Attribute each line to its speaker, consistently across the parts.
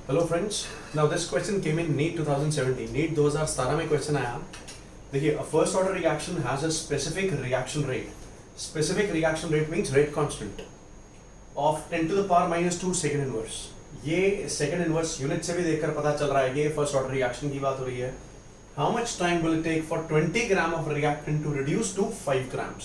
Speaker 1: Hello friends, now this question came in NEET 2017. NEET 2017 में question आया. देखिए, a first order reaction has a specific reaction rate. Specific reaction rate means rate constant of 10 to the power -2 second inverse. ये second inverse unit से भी देखकर पता चल रहा है. ये फर्स्ट ऑर्डर रिएक्शन की बात हो रही है. How much time will it take for 20 gram of reactant to reduce to 5 grams.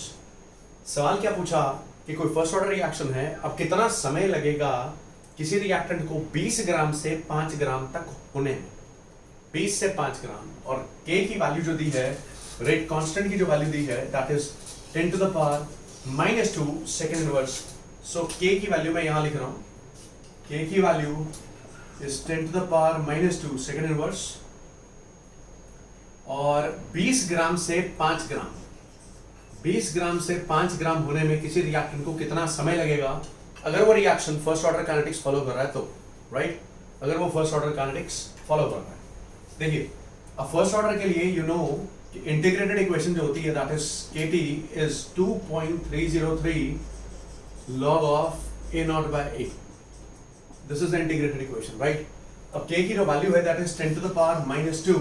Speaker 1: सवाल क्या पूछा कि कोई फर्स्ट ऑर्डर रिएक्शन है, अब कितना समय लगेगा किसी रिएक्टेंट को 20 ग्राम से 5 ग्राम तक होने में. 20 से 5 ग्राम, और K की वैल्यू जो दी है, रेट कांस्टेंट की जो वैल्यू दी है, that is 10 to the power -2 second inverse. So K की वैल्यू मैं यहां लिख रहा हूं. K की value is 10 to the power -2 second inverse, और 20 ग्राम से 5 ग्राम, 20 ग्राम से 5 ग्राम होने में किसी रिएक्टेंट को कितना समय लगेगा अगर वो reaction first order kinetics follow कर रहा है तो. राइट, अगर वो फर्स्ट ऑर्डर काइनेटिक्स फॉलो कर रहा है. देखिए, अब फर्स्ट ऑर्डर के लिए यू नो कि इंटीग्रेटेड इक्वेशन जो होती है, that is KT is 2.303 log of A0/A. This is the integrated equation. Right, अब K की जो वैल्यू है, that is 10 to the power -2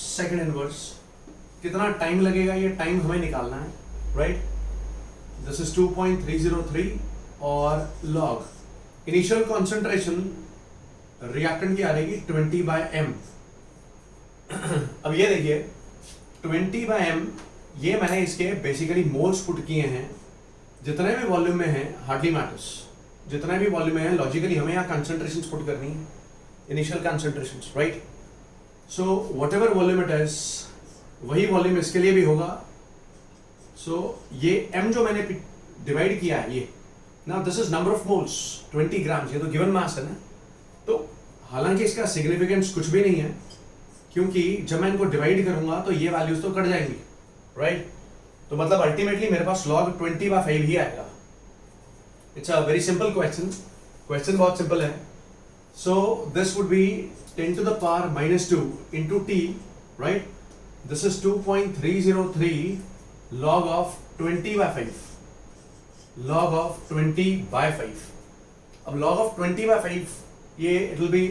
Speaker 1: second inverse. कितना टाइम लगेगा, ये टाइम हमें निकालना है. राइट, दिस इज 2.303 और लॉग इनिशियल कॉन्सेंट्रेशन रिएक्टेंट की आ रहेगी 20/m. अब ये देखिए 20/m, ये मैंने इसके बेसिकली मोल्स पुट किए हैं. जितने भी वॉल्यूम में हैं हार्डली मैटर्स. जितने भी वॉल्यूम में हैं, लॉजिकली हमें यहाँ कंसेंट्रेशंस पुट करनी है, initial concentrations. Right, so whatever volume it is, वही वॉल्यूम इसके लिए भी होगा. सो ये m जो मैंने डिवाइड किया है, ये now this is number of moles 20 grams. ये तो गिवन मास है ना. तो हालांकि इसका सिग्निफिकेंस कुछ भी नहीं है, क्योंकि जब मैं इनको डिवाइड करूंगा तो ये वैल्यूज तो कट जाएंगी. राइट, तो मतलब अल्टीमेटली मेरे पास log 20/5 ही आएगा. It's a very simple question. Question बहुत सिंपल है. So this would be 10 to the power -2 into t. Right, this is 2.303 log of 20/5. log of 20/5. अब log of 20/5, ये it will be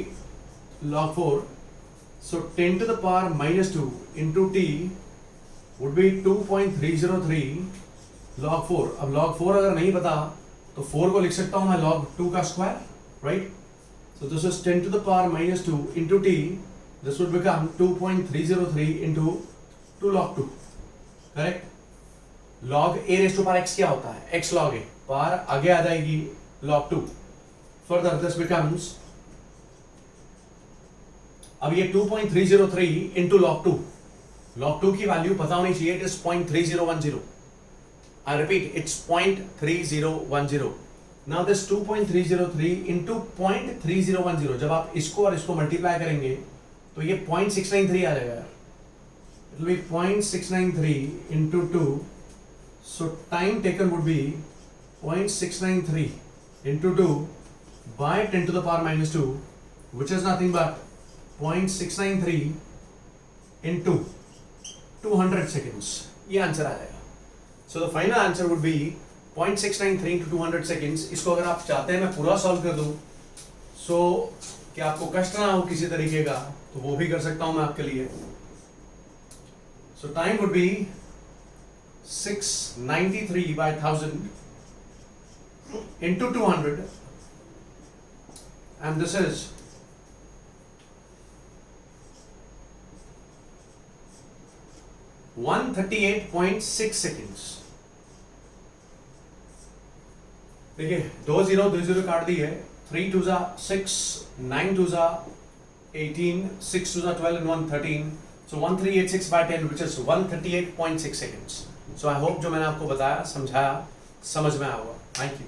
Speaker 1: log 4. So 10 to the power -2 into t would be 2.303 log 4. अब log 4 अगर नहीं पता तो 4 को लिख सकता हूं मैं log 2 का square. Right, so this is 10 to the power -2 into t. This would become 2.303 into 2 log 2. Correct. log a raised to power x क्या होता है? x log a. पावर आगे आ जाएगी log 2. Further this becomes, अब ये 2.303 into log 2. log 2 की value पता होनी चाहिए. It is 0.3010. I repeat, it's 0.3010. Now this 2.303 into 0.3010, जब आप इसको और इसको मल्टीप्लाई करेंगे तो ये 0.693 आ जाएगा. It will be 0.693 into 2. So time taken would be 0.693 into 2 by 10 to the power -2, which is nothing but 0.693 into 200 seconds. ये आंसर आ जाएगा. So the final answer would be 0.693 into 200 seconds. इसको अगर आप चाहते हैं मैं पूरा सॉल्व कर दूं, so कि आपको कष्ट ना हो किसी तरीके का, तो वो भी कर सकता हूं मैं आपके लिए. So time would be 693/1000 into 200, and this is 138.6 seconds. देखिए 2 0 2 0 काट दी है. 3 2 6, 9 2 18, 6 2 12 and 1 13. So 1386/10, which is 138.6 seconds. So I hope जो मैंने आपको बताया, समझाया, समझ में आया होगा. Thank you.